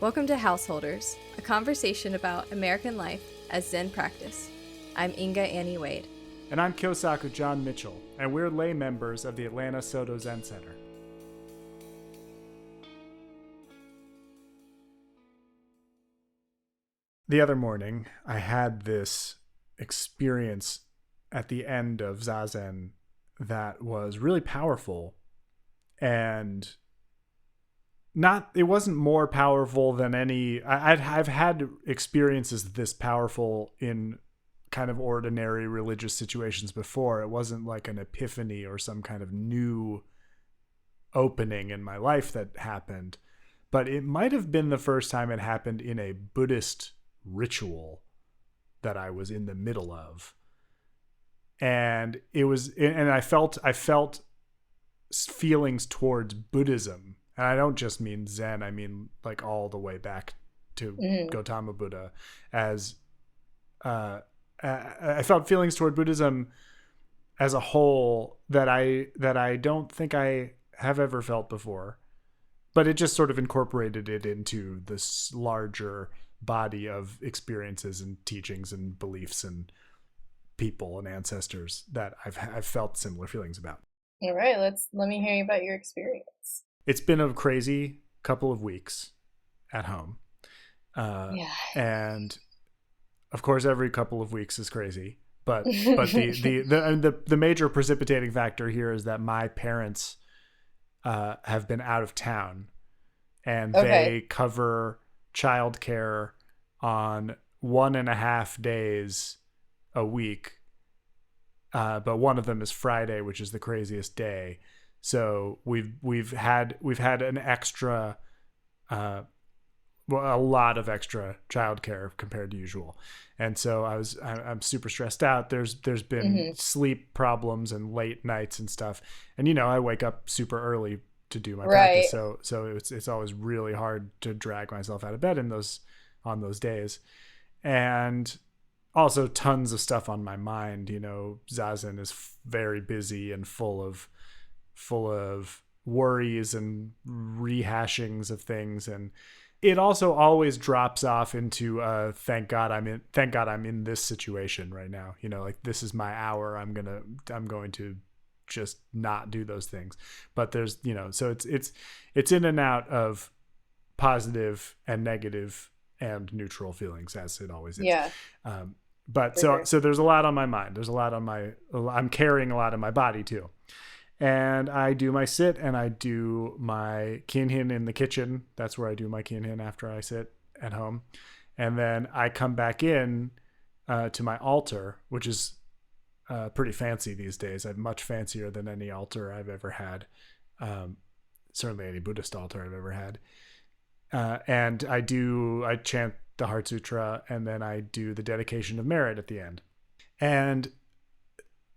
Welcome to Householders, a conversation about American life as Zen practice. I'm Inga Annie Wade. And I'm Kyosaku John Mitchell, and we're lay members of the Atlanta Soto Zen Center. The other morning, I had this experience at the end of Zazen that was really powerful, and it wasn't more powerful than I've had experiences this powerful in kind of ordinary religious situations before. It wasn't like an epiphany or some kind of new opening in my life that happened, but it might have been the first time it happened in a Buddhist ritual that I was in the middle of. And I felt feelings towards Buddhism. And I don't just mean Zen, I mean like all the way back to Gautama Buddha. As I felt feelings toward Buddhism as a whole that I don't think I have ever felt before. But it just sort of incorporated it into this larger body of experiences and teachings and beliefs and people and ancestors that I've felt similar feelings about. All right, let me hear you about your experience. It's been a crazy couple of weeks at home. And of course, every couple of weeks is crazy. But the major precipitating factor here is that my parents have been out of town, and they cover childcare on 1.5 days a week. But one of them is Friday, which is the craziest day. So we've had an extra, a lot of extra childcare compared to usual, and so I'm super stressed out. There's been sleep problems and late nights and stuff, and I wake up super early to do my practice, so it's always really hard to drag myself out of bed on those days, and also tons of stuff on my mind. Zazen is very busy and full of worries and rehashings of things, and it also always drops off into thank God I'm in this situation right now. Like, this is my hour. I'm going to just not do those things. But there's so it's in and out of positive and negative and neutral feelings, as it always is. Yeah. But so there's a lot on my mind. There's a lot I'm carrying a lot in my body too. And I do my sit and I do my kinhin in the kitchen. That's where I do my kinhin after I sit at home. And then I come back in to my altar, which is pretty fancy these days. Much fancier than any altar I've ever had. Certainly any Buddhist altar I've ever had. And I chant the Heart Sutra, and then I do the dedication of merit at the end. And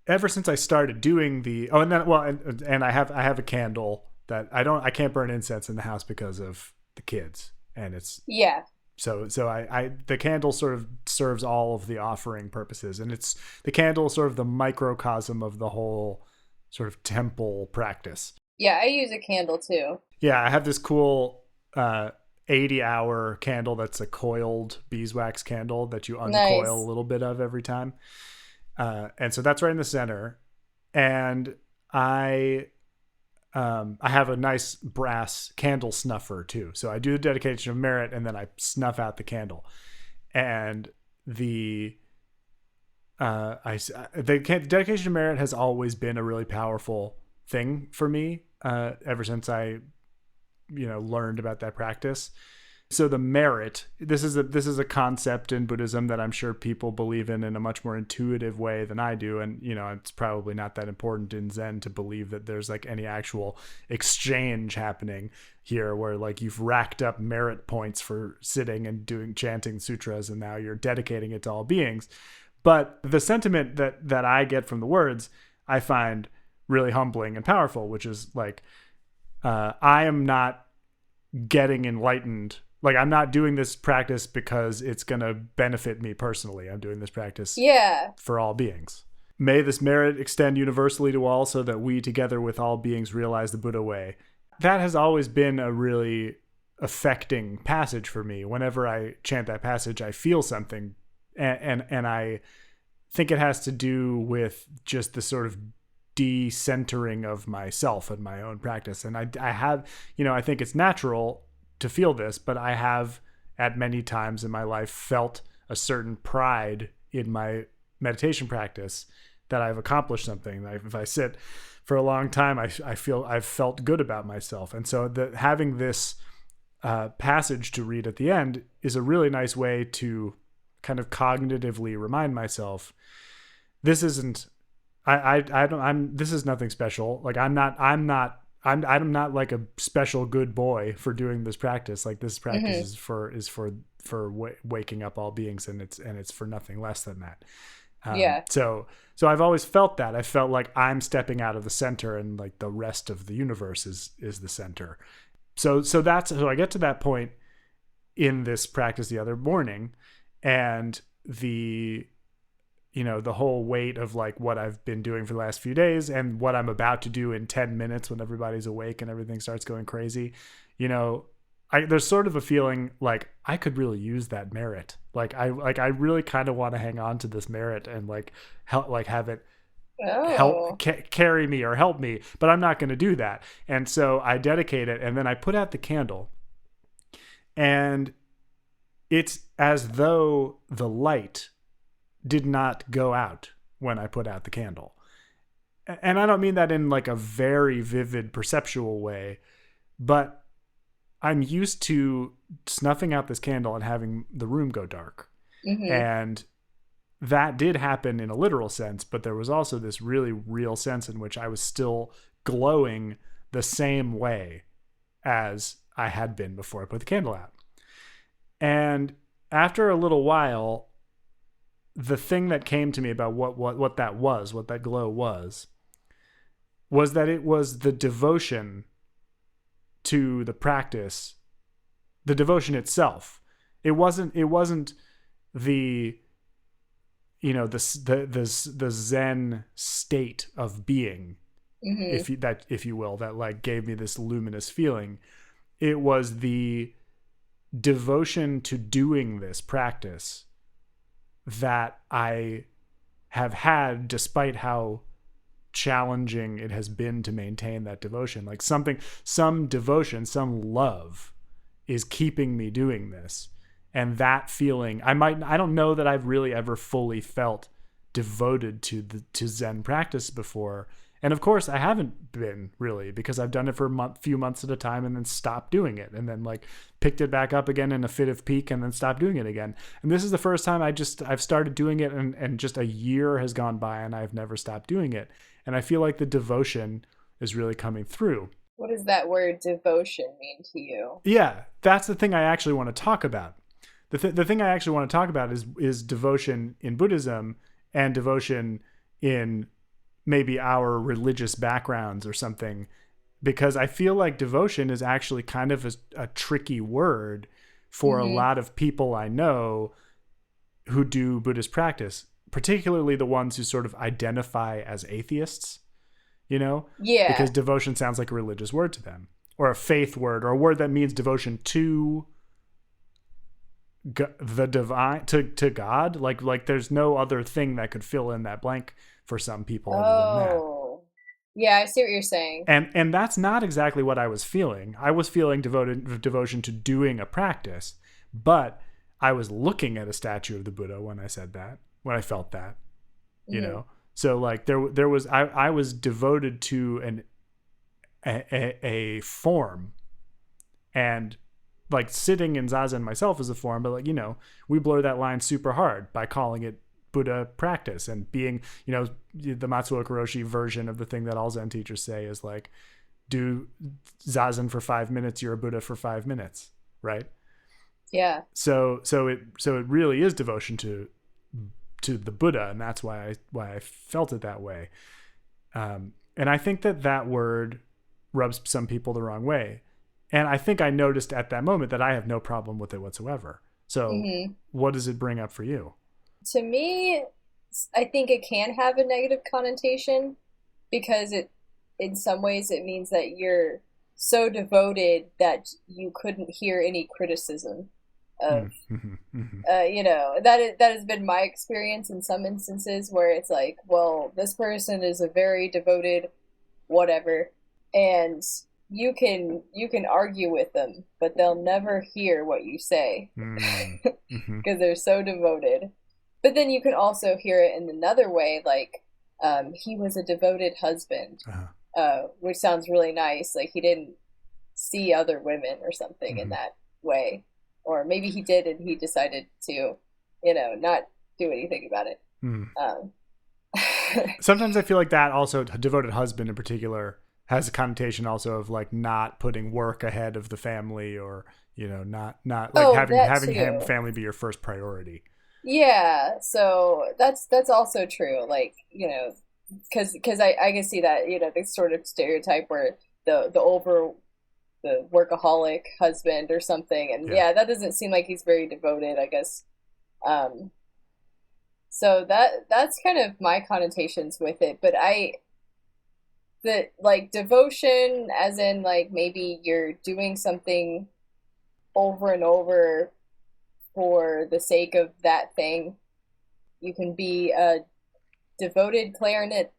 ever since I started doing and I have a candle that I can't burn incense in the house because of the kids, and it's so the candle sort of serves all of the offering purposes, and it's the candle is sort of the microcosm of the whole sort of temple practice. I use a candle too. I have this cool 80-hour candle that's a coiled beeswax candle that you uncoil a little bit of every time. And so that's right in the center. And I have a nice brass candle snuffer too. So I do the dedication of merit, and then I snuff out the candle. And the dedication of merit has always been a really powerful thing for me, ever since I learned about that practice. So the merit, this is a concept in Buddhism that I'm sure people believe in a much more intuitive way than I do. And, it's probably not that important in Zen to believe that there's like any actual exchange happening here where like you've racked up merit points for sitting and chanting sutras, and now you're dedicating it to all beings. But the sentiment that I get from the words, I find really humbling and powerful, which is like, I am not getting enlightened. Like, I'm not doing this practice because it's going to benefit me personally. I'm doing this practice for all beings. May this merit extend universally to all, so that we together with all beings realize the Buddha way. That has always been a really affecting passage for me. Whenever I chant that passage, I feel something, and I think it has to do with just the sort of decentering of myself and my own practice. And I have, I think it's natural to feel this, but I have at many times in my life felt a certain pride in my meditation practice that I've accomplished something. If I sit for a long time, I feel I've felt good about myself. And so having this passage to read at the end is a really nice way to kind of cognitively remind myself, this isn't, this is nothing special. Like I'm not like a special good boy for doing this practice. Like this practice is for waking up all beings, and it's for nothing less than that. So I've always felt that. I felt like I'm stepping out of the center, and like the rest of the universe is the center. So I get to that point in this practice the other morning, and the whole weight of like what I've been doing for the last few days and what I'm about to do in 10 minutes when everybody's awake and everything starts going crazy. There's sort of a feeling like I could really use that merit. I really kind of want to hang on to this merit and like help, like have it help carry me or help me, but I'm not going to do that. And so I dedicate it, and then I put out the candle, and it's as though the light did not go out when I put out the candle. And I don't mean that in like a very vivid perceptual way, but I'm used to snuffing out this candle and having the room go dark. Mm-hmm. And that did happen in a literal sense, but there was also this really real sense in which I was still glowing the same way as I had been before I put the candle out. And after a little while, the thing that came to me about what that glow was that it was the devotion to the practice, the devotion itself. It wasn't the the Zen state of being, mm-hmm. if you will, that like gave me this luminous feeling. It was the devotion to doing this practice that I have had, despite how challenging it has been to maintain that devotion. Like some devotion, some love is keeping me doing this. And that feeling, I don't know that I've really ever fully felt devoted to Zen practice before. And of course I haven't been really, because I've done it for a few months at a time and then stopped doing it, and then like picked it back up again in a fit of pique and then stopped doing it again. And this is the first time I've started doing it, and just a year has gone by and I've never stopped doing it. And I feel like the devotion is really coming through. What does that word devotion mean to you? Yeah, that's the thing I actually want to talk about. The thing I actually want to talk about is devotion in Buddhism and devotion in maybe our religious backgrounds or something, because I feel like devotion is actually kind of a tricky word for mm-hmm. a lot of people I know who do Buddhist practice, particularly the ones who sort of identify as atheists, Yeah. Because devotion sounds like a religious word to them, or a faith word, or a word that means devotion to the divine, to God. Like there's no other thing that could fill in that blank for some people other than that. Yeah, I see what you're saying. And that's not exactly what I was feeling. I was feeling devotion to doing a practice, but I was looking at a statue of the Buddha when I said that, when I felt that, mm-hmm. So like there was, I was devoted to a form, and like sitting in Zazen myself is a form, but like, we blur that line super hard by calling it Buddha practice, and being, the Matsuo Kuroshi version of the thing that all Zen teachers say is like, do Zazen for 5 minutes, you're a Buddha for 5 minutes. Right. Yeah. So it really is devotion to the Buddha. And that's why I felt it that way. And I think that word rubs some people the wrong way. And I think I noticed at that moment that I have no problem with it whatsoever. So mm-hmm. What does it bring up for you? To me, I think it can have a negative connotation, because in some ways it means that you're so devoted that you couldn't hear any criticism of that has been my experience in some instances where it's like, well, this person is a very devoted whatever, and you can argue with them, but they'll never hear what you say because they're so devoted. But then you can also hear it in another way, like he was a devoted husband, which sounds really nice. Like he didn't see other women or something in that way. Or maybe he did and he decided to, not do anything about it. Sometimes I feel like that also, devoted husband in particular, has a connotation also of like not putting work ahead of the family, or, not like having family be your first priority. Yeah, so that's also true. Like, because I can see that, this sort of stereotype where the workaholic husband or something, and that doesn't seem like he's very devoted, I guess. So that's kind of my connotations with it. But like devotion, as in like maybe you're doing something over and over for the sake of that thing. You can be a devoted clarinet.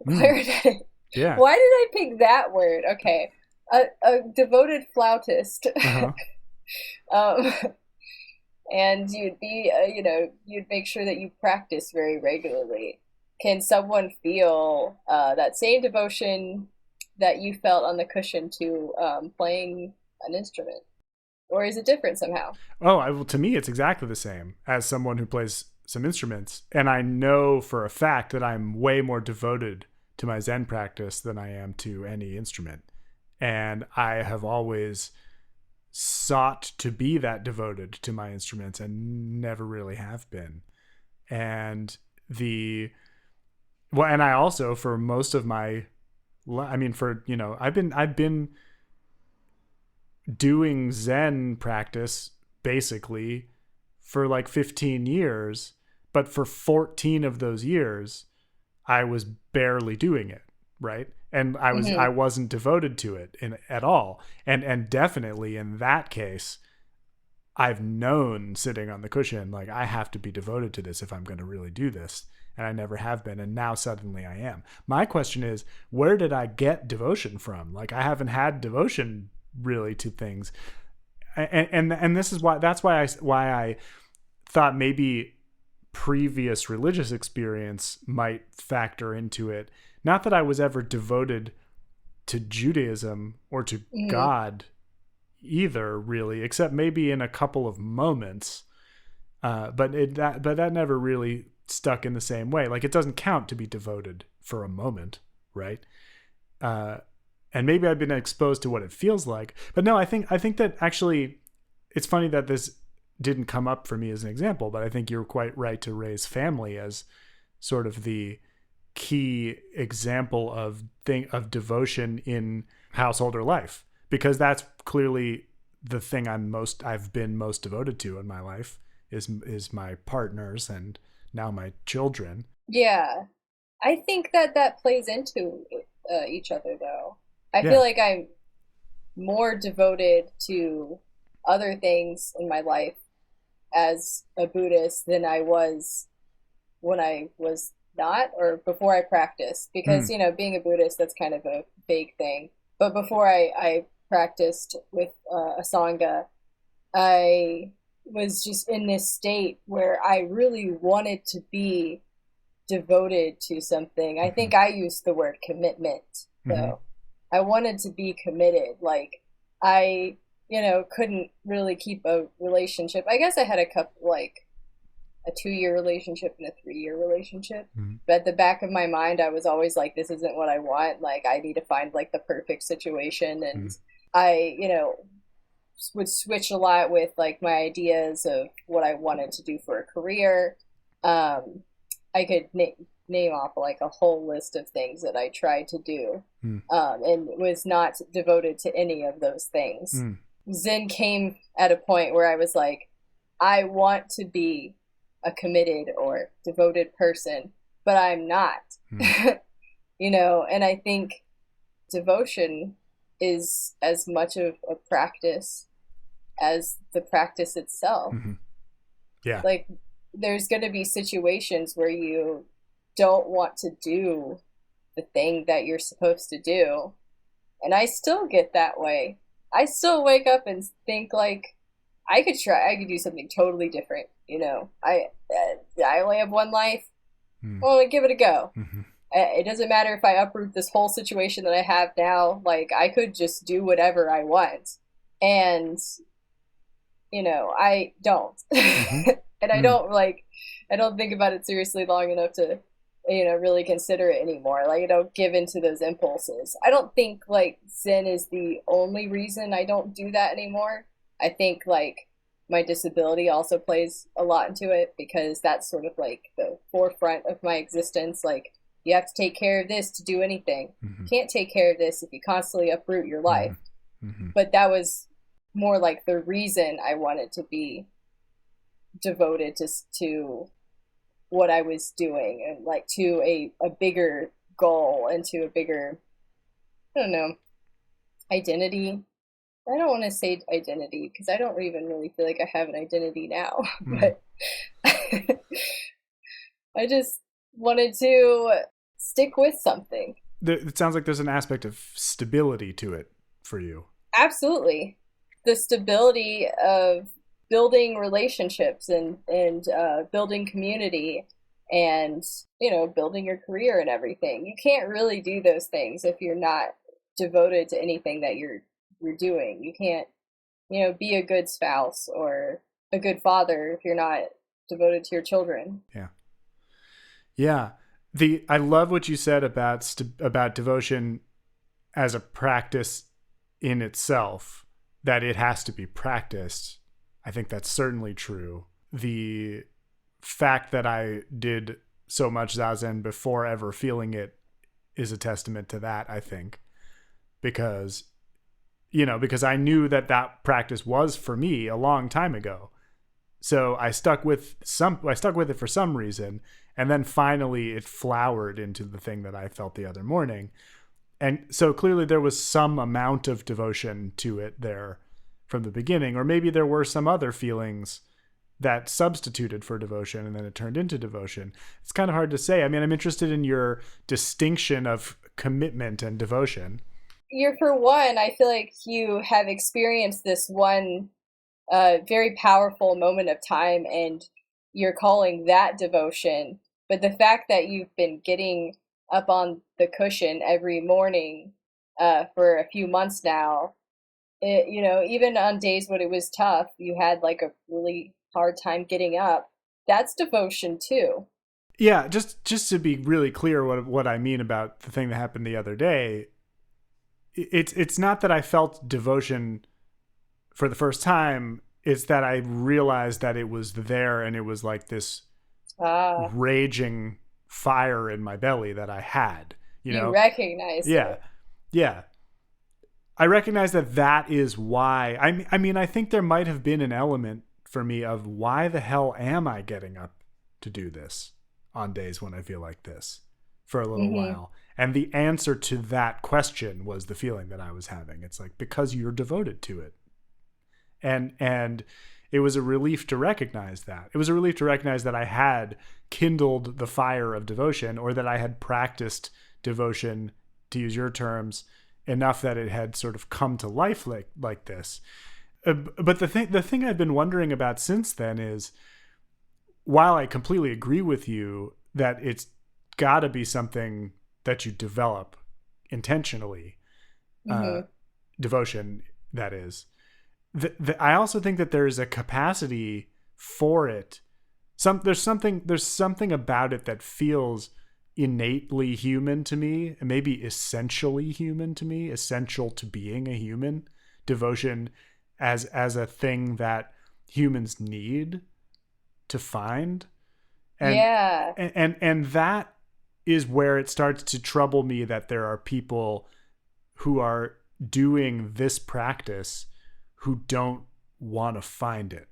Yeah. Why did I pick that word? Okay. A devoted flautist. And you'd be, you'd make sure that you practice very regularly. Can someone feel that same devotion that you felt on the cushion to playing an instrument? Or is it different somehow? Well, to me, it's exactly the same as someone who plays some instruments. And I know for a fact that I'm way more devoted to my Zen practice than I am to any instrument. And I have always sought to be that devoted to my instruments and never really have been. And and I also, for most of my, I've been doing Zen practice basically for like 15 years, but for 14 of those years, I was barely doing it. Right. And I wasn't devoted to it at all. And definitely in that case, I've known sitting on the cushion, like I have to be devoted to this if I'm going to really do this. And I never have been. And now suddenly I am. My question is, where did I get devotion from? Like I haven't had devotion really to things. And this is that's why I thought maybe previous religious experience might factor into it. Not that I was ever devoted to Judaism or to God either, really, except maybe in a couple of moments. But that never really stuck in the same way. Like it doesn't count to be devoted for a moment, right? And maybe I've been exposed to what it feels like. But no, I think that actually, it's funny that this didn't come up for me as an example. But I think you're quite right to raise family as sort of the key example of devotion in household or life, because that's clearly the thing I've been most devoted to in my life is my partners and now my children. Yeah, I think that plays into each other though. I feel like I'm more devoted to other things in my life as a Buddhist than I was when I was not, or before I practiced, because being a Buddhist, that's kind of a vague thing. But before I practiced with a Sangha, I was just in this state where I really wanted to be devoted to something. I think I used the word commitment though. I wanted to be committed. Like I couldn't really keep a relationship. I guess I had a couple, like a 2-year relationship and a 3-year relationship. But at the back of my mind, I was always like, this isn't what I want. Like, I need to find like the perfect situation. And I, would switch a lot with like my ideas of what I wanted to do for a career. I could name off like a whole list of things that I tried to do, and was not devoted to any of those things. Zen came at a point where I was like, I want to be a committed or devoted person, but I'm not. And I think devotion is as much of a practice as the practice itself. Mm-hmm. Yeah. Like, there's going to be situations where you don't want to do the thing that you're supposed to do. And I still get that way. I still wake up and think like I could do something totally different. You know, I only have one life. Well, give it a go. Mm-hmm. It doesn't matter if I uproot this whole situation that I have now. Like, I could just do whatever I want. And, you know, I don't. Mm-hmm. And I don't think about it seriously long enough to, you know, really consider it anymore. Like, I don't give into those impulses. I don't think, like, Zen is the only reason I don't do that anymore. I think, like, my disability also plays a lot into it, because that's sort of, like, the forefront of my existence. Like, you have to take care of this to do anything. Mm-hmm. You can't take care of this if you constantly uproot your life. Mm-hmm. But that was more like the reason I wanted to be devoted to what I was doing, and like to a bigger goal and to a bigger, I don't know, identity. I don't want to say identity, because I don't even really feel like I have an identity now. But I just wanted to stick with something. It sounds like there's an aspect of stability to it for you. Absolutely. The stability of building relationships and building community and, you know, building your career and everything. You can't really do those things if you're not devoted to anything that you're doing. You can't, you know, be a good spouse or a good father if you're not devoted to your children. Yeah. I love what you said about devotion as a practice in itself, that it has to be practiced. I think that's certainly true. The fact that I did so much Zazen before ever feeling it is a testament to that, I think, because I knew that practice was for me a long time ago. So I stuck with it for some reason. And then finally it flowered into the thing that I felt the other morning. And so clearly there was some amount of devotion to it there from the beginning, or maybe there were some other feelings that substituted for devotion and then it turned into devotion. It's kind of hard to say. I mean, I'm interested in your distinction of commitment and devotion. For one, I feel like you have experienced this one very powerful moment of time, and you're calling that devotion. But the fact that you've been getting up on the cushion every morning for a few months now, you know, even on days when it was tough, you had like a really hard time getting up. That's devotion too. Yeah, just to be really clear what I mean about the thing that happened the other day, it's not that I felt devotion for the first time. It's that I realized that it was there, and it was like this raging fire in my belly that I had. You recognize it. Yeah. I recognize that is why. I mean, I think there might have been an element for me of why the hell am I getting up to do this on days when I feel like this for a little while. And the answer to that question was the feeling that I was having. It's like, because you're devoted to it. And it was a relief to recognize that. It was a relief to recognize that I had kindled the fire of devotion, or that I had practiced devotion, to use your terms, enough that it had sort of come to life like this. But the thing I've been wondering about since then is, while I completely agree with you that it's got to be something that you develop intentionally, devotion, that is, I also think that there's a capacity for it. There's something about it that feels innately human to me, and maybe essentially human to me, essential to being a human. Devotion as a thing that humans need to find. And that is where it starts to trouble me, that there are people who are doing this practice who don't want to find it.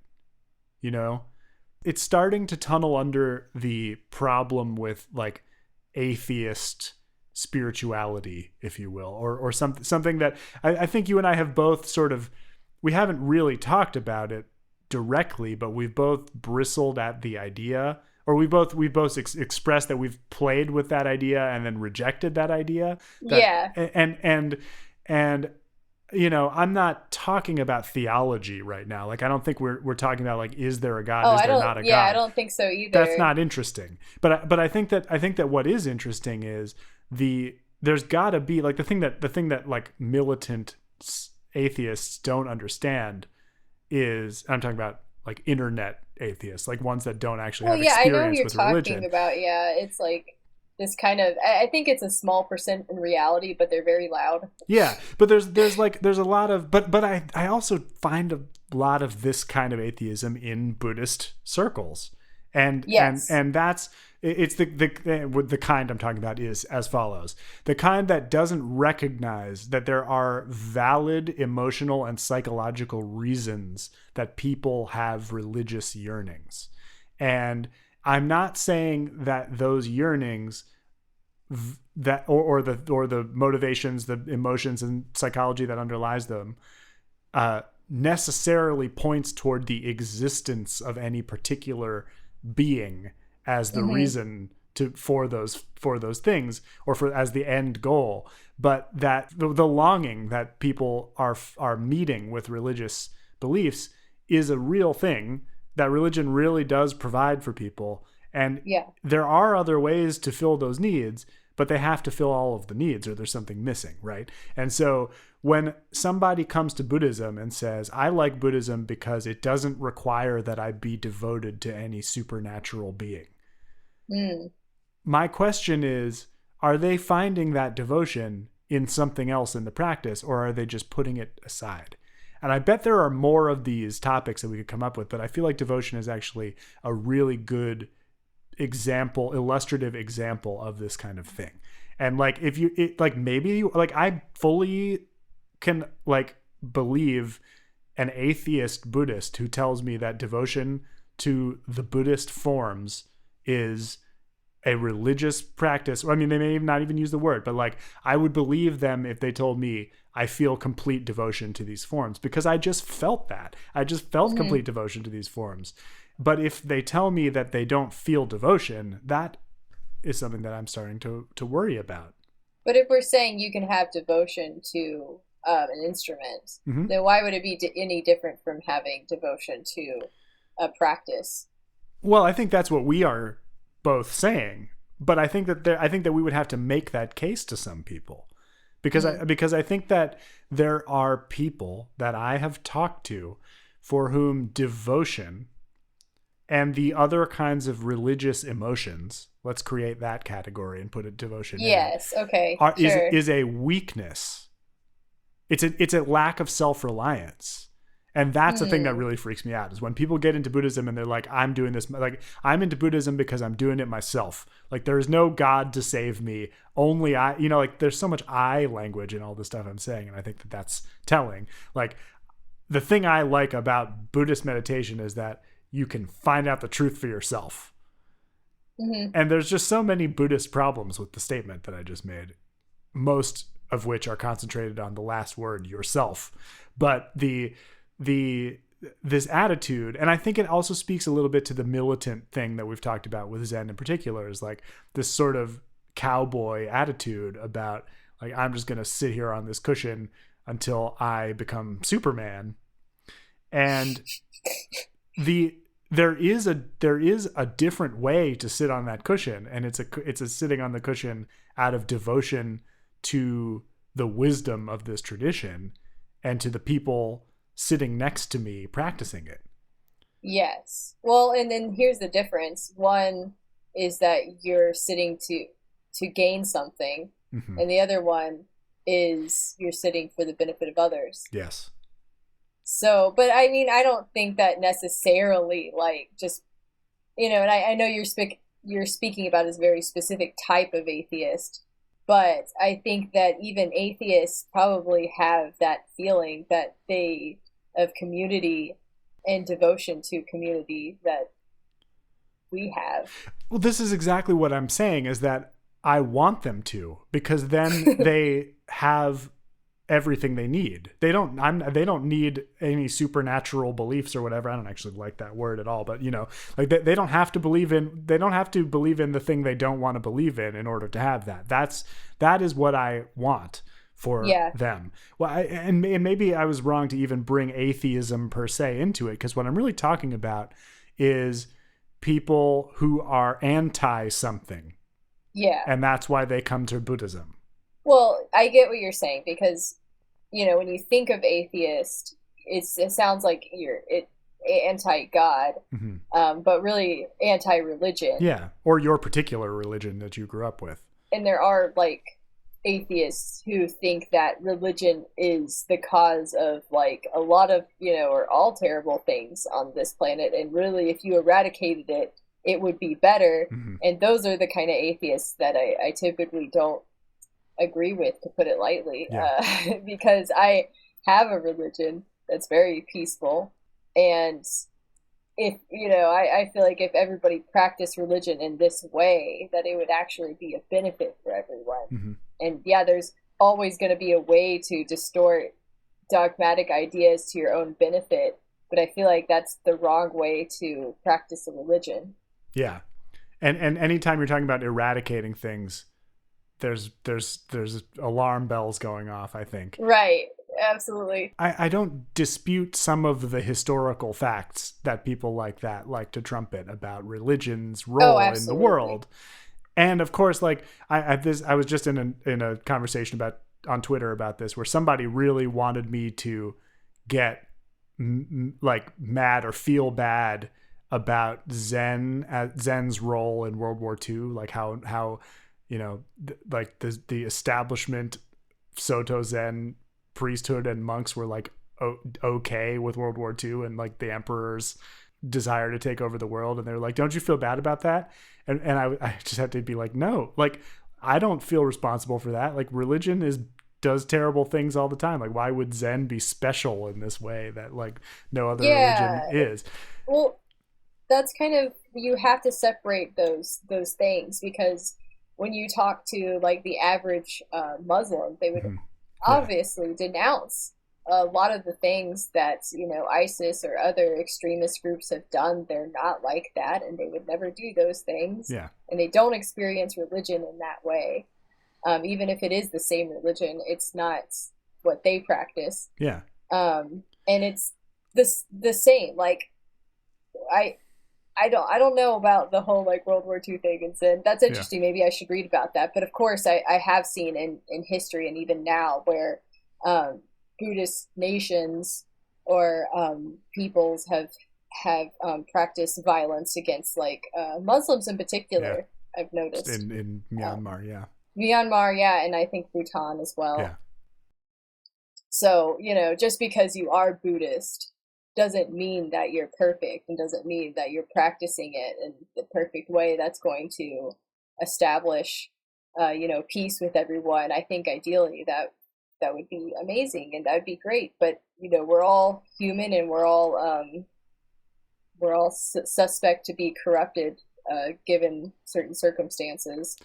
You know, it's starting to tunnel under the problem with like atheist spirituality, if you will, or something that I think you and I have both sort of, we haven't really talked about it directly, but we've both bristled at the idea, or we've both expressed that we've played with that idea and then rejected that idea. And you know, I'm not talking about theology right now. Like, I don't think we're talking about like, is there a God? Is there not a God? Yeah, I don't think so either. That's not interesting. But I think that what is interesting is there's got to be like the thing that like militant atheists don't understand is, I'm talking about like internet atheists, like ones that don't actually have experience with religion. I know who you're talking about. Yeah, it's like this kind of, I think it's a small percent in reality, but they're very loud. Yeah, but there's a lot of, but I also find a lot of this kind of atheism in Buddhist circles, and yes. and that's, it's the kind I'm talking about is as follows: the kind that doesn't recognize that there are valid emotional and psychological reasons that people have religious yearnings. And I'm not saying that those yearnings that or the motivations, the emotions and psychology that underlies them necessarily points toward the existence of any particular being as the reason for those things, or as the end goal, but that the longing that people are meeting with religious beliefs is a real thing that religion really does provide for people. And there are other ways to fill those needs, but they have to fill all of the needs or there's something missing, right? And so when somebody comes to Buddhism and says, I like Buddhism because it doesn't require that I be devoted to any supernatural being. My question is, are they finding that devotion in something else in the practice, or are they just putting it aside? And I bet there are more of these topics that we could come up with, but I feel like devotion is actually a really good illustrative example of this kind of thing. And like, I fully can like believe an atheist Buddhist who tells me that devotion to the Buddhist forms is a religious practice. I mean, they may not even use the word, but like, I would believe them if they told me I feel complete devotion to these forms, because I just felt that. I just felt complete devotion to these forms. But if they tell me that they don't feel devotion, that is something that I'm starting to worry about. But if we're saying you can have devotion to an instrument, then why would it be any different from having devotion to a practice? Well, I think that's what we are both saying, but I think that we would have to make that case to some people, because I think that there are people that I have talked to for whom devotion and the other kinds of religious emotions, let's create that category and put a devotion yes, in, okay, sure, is a weakness. It's a lack of self-reliance. And that's the thing that really freaks me out, is when people get into Buddhism and they're like, I'm doing this, like, I'm into Buddhism because I'm doing it myself. Like, there is no God to save me. Only I, like, there's so much I language in all the stuff I'm saying. And I think that that's telling. Like, the thing I like about Buddhist meditation is that you can find out the truth for yourself. And there's just so many Buddhist problems with the statement that I just made, most of which are concentrated on the last word, yourself. But this attitude, and I think it also speaks a little bit to the militant thing that we've talked about with Zen in particular, is like this sort of cowboy attitude about like, I'm just going to sit here on this cushion until I become Superman. And there is a different way to sit on that cushion, and it's a sitting on the cushion out of devotion to the wisdom of this tradition and to the people sitting next to me practicing it. Yes. Well, and then here's the difference. One is that you're sitting to gain something, and the other one is you're sitting for the benefit of others. Yes. So, but I mean, I don't think that necessarily, like, just, and I know you're speaking about this very specific type of atheist, but I think that even atheists probably have that feeling that of community and devotion to community that we have. Well, this is exactly what I'm saying, is that I want them to, because then they have everything they need. They don't need any supernatural beliefs or whatever. I don't actually like that word at all, but like they don't have to believe in the thing they don't want to believe in order to have that. That is what I want for them. Well, and maybe I was wrong to even bring atheism per se into it, because what I'm really talking about is people who are anti something. Yeah. And that's why they come to Buddhism. Well, I get what you're saying, because when you think of atheist, it sounds like you're anti-God, but really anti-religion. Yeah, or your particular religion that you grew up with. And there are like atheists who think that religion is the cause of like a lot of or all terrible things on this planet, and really if you eradicated it, it would be better. And those are the kind of atheists that I typically don't agree with, to put it lightly, because I have a religion that's very peaceful, and if I feel like if everybody practiced religion in this way, that it would actually be a benefit for everyone. And there's always going to be a way to distort dogmatic ideas to your own benefit, but I feel like that's the wrong way to practice a religion. Yeah. And anytime you're talking about eradicating things, there's alarm bells going off, I think. Right. Absolutely. I don't dispute some of the historical facts that people like that like to trumpet about religion's role in the world. And of course, like I was just in a conversation on Twitter about this, where somebody really wanted me to get like mad or feel bad about Zen's role in World War II, like how like the establishment Soto Zen priesthood and monks were like okay with World War II and like the emperor's desire to take over the world, and they're like, don't you feel bad about that? And I just had to be like, no, like I don't feel responsible for that. Like religion does terrible things all the time. Like why would Zen be special in this way that like no other religion is? Well, that's kind of, you have to separate those things, because when you talk to like the average Muslim, they would obviously denounce a lot of the things that ISIS or other extremist groups have done. They're not like that, and they would never do those things. And they don't experience religion in that way. Even if it is the same religion, it's not what they practice. And it's the same. Like I don't know about the whole like World War II thing, and Zen. That's interesting. Maybe I should read about that. But of course, I have seen in history, and even now, where Buddhist nations or peoples have practiced violence against like Muslims in particular. I've noticed in Myanmar, Myanmar, and I think Bhutan as well. So just because you are Buddhist doesn't mean that you're perfect, and doesn't mean that you're practicing it in the perfect way that's going to establish peace with everyone. I think ideally that would be amazing, and that would be great, but we're all human, and we're all suspect to be corrupted given certain circumstances.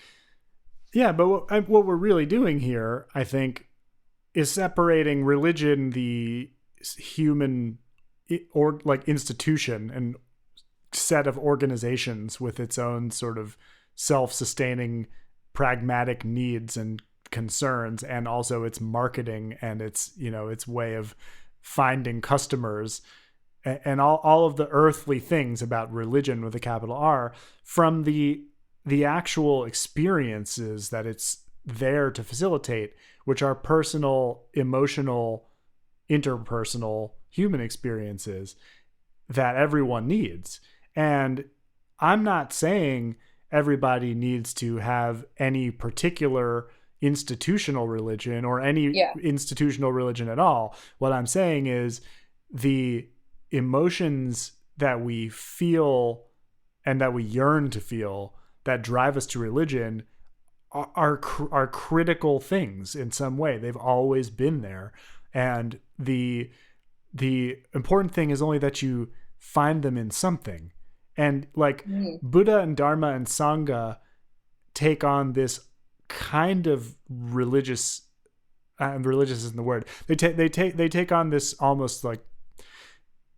But what we're really doing here, I think, is separating religion, the human or like institution and set of organizations with its own sort of self-sustaining pragmatic needs and concerns, and also its marketing and its its way of finding customers, and all of the earthly things about religion with a capital R, from the actual experiences that it's there to facilitate, which are personal, emotional, interpersonal, human experiences that everyone needs. And I'm not saying everybody needs to have any particular institutional religion or any institutional religion at all. What I'm saying is the emotions that we feel and that we yearn to feel that drive us to religion are critical things in some way. They've always been there. And the important thing is only that you find them in something. And like Buddha and Dharma and Sangha take on this kind of religious. Religious isn't the word. They take on this almost like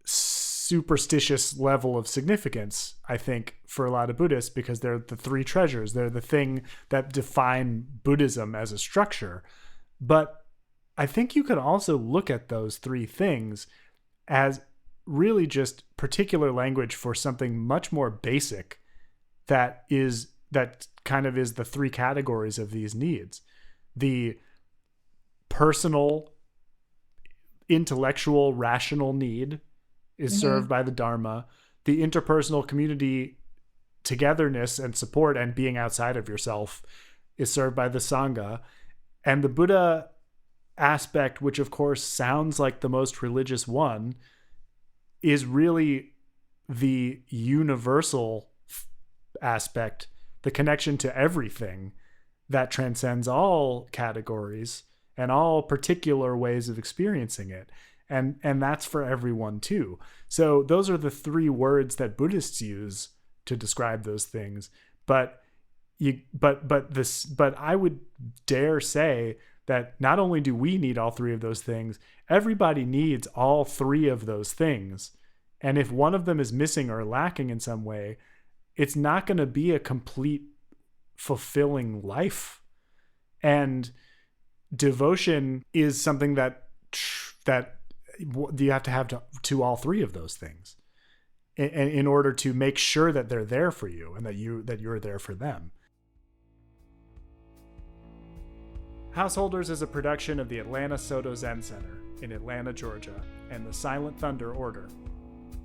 superstitious level of significance, I think, for a lot of Buddhists, because they're the three treasures. They're the thing that define Buddhism as a structure. But I think you could also look at those three things as really just particular language for something much more basic that kind of is the three categories of these needs. The personal, intellectual, rational need is served by the Dharma. The interpersonal community togetherness and support and being outside of yourself is served by the Sangha. And the Buddha aspect, which of course sounds like the most religious one, is really the universal aspect, the connection to everything that transcends all categories and all particular ways of experiencing it. And that's for everyone too. So those are the three words that Buddhists use to describe those things. But I would dare say that not only do we need all three of those things, everybody needs all three of those things. And if one of them is missing or lacking in some way, it's not going to be a complete, fulfilling life. And devotion is something that you have to to all three of those things in order to make sure that they're there for you and that you're there for them. Householders is a production of the Atlanta Soto Zen Center in Atlanta, Georgia, and the Silent Thunder Order.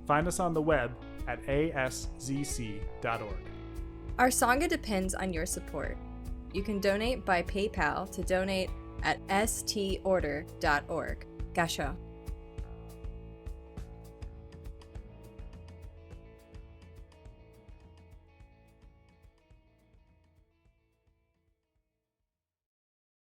Find us on the web at ASZC.org. Our Sangha depends on your support. You can donate by PayPal to donate at storder.org. Gasho.